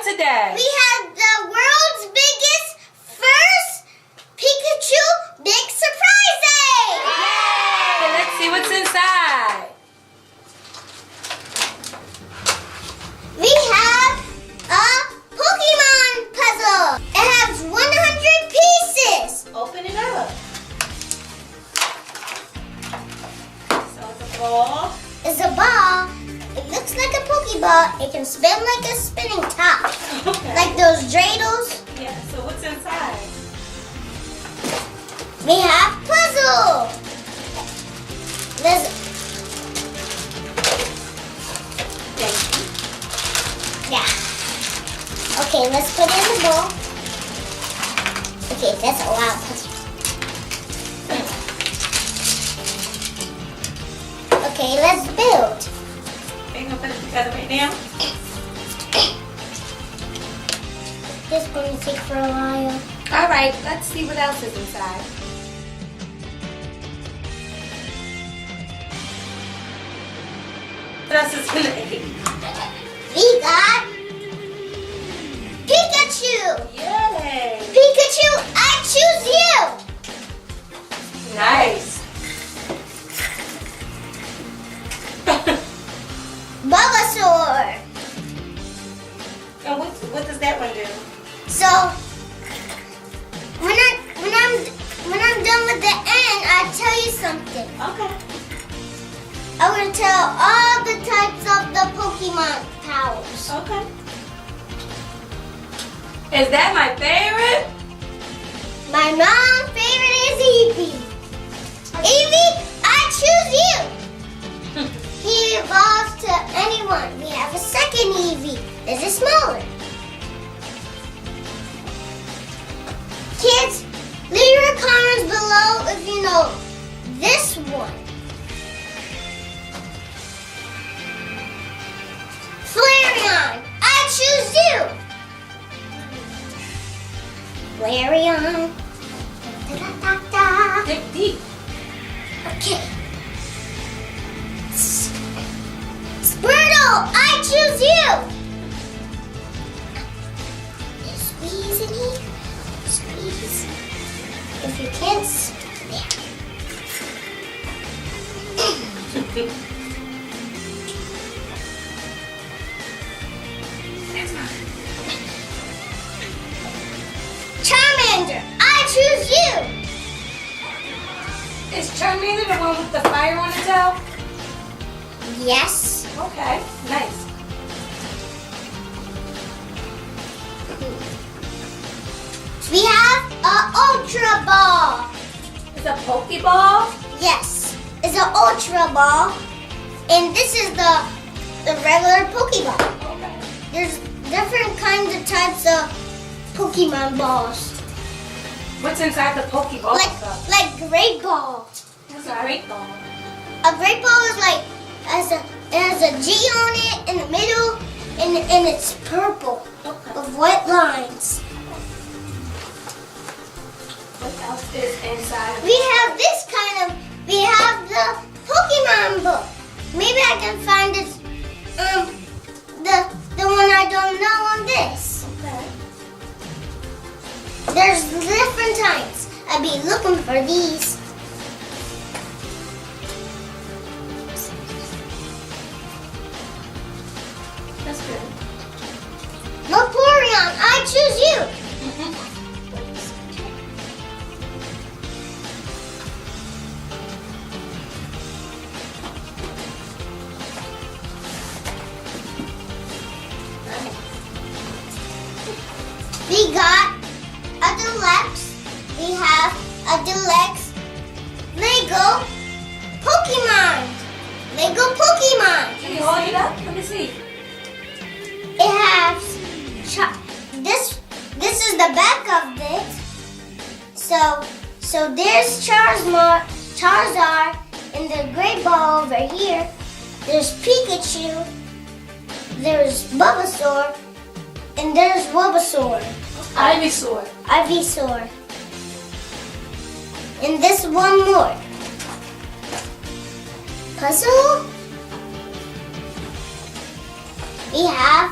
today? We have the world's biggest first Pikachu big surprise day! Yay! Let's see what's inside. We have a Pokémon puzzle. It has 100 pieces. Open it up. So it's a ball. It's a ball. It looks like a Pokeball. It can spin like a spinning top. Okay. Like those dreidels. Yeah, so what's inside? We have puzzle. Let's yeah. Okay, let's put it in the bowl. Okay, that's a lot of puzzle. Okay, let's build. Okay, you gonna put it together right now? This is going to take for a while. All right, let's see what else is inside. What else is in it? We got Pikachu. Yay! Pikachu, I choose you. Nice. Bulbasaur. And what does that one do? So when I'm done with the end, I'll tell you something. Okay. I'm gonna tell all the types of the Pokemon powers. Okay. Is that my favorite? My mom's favorite is Eevee. Eevee, I choose you. He evolves to anyone. We have a second Eevee. This is smaller. Kids, leave your comments below if you know this one. Flareon, I choose you. Flareon. Da-da-da-da. Dig deep. Okay. Squirtle, I choose you. Squeeze in here. Squeeze. If you can't, there. Charmander, I choose you. Is Charmander the one with the fire on its tail? Yes. Okay, nice. We have an Ultra Ball. It's a Pokeball? Yes, it's an Ultra Ball. And this is the regular Pokeball. Okay. There's different kinds of types of Pokemon balls. What's inside the Pokeball? Like Great Ball. That's a great ball. A Great Ball is like it has a G on it in the middle, and it's purple Okay. with white lines. What else is inside? We have this we have the Pokemon book. Maybe I can find it, the one I don't know on this. Okay. There's different types. I'll be looking for these. That's good. Vaporeon, I choose you. We got a deluxe. We have a deluxe Lego Pokemon. Lego Pokemon. Can you hold it up? Let me see. It has this is the back of it. So there's Charizard in the Great Ball over here. There's Pikachu. There's Bulbasaur. And there's Bulbasaur. Ivysaur. Ivysaur. And this one more. Puzzle. We have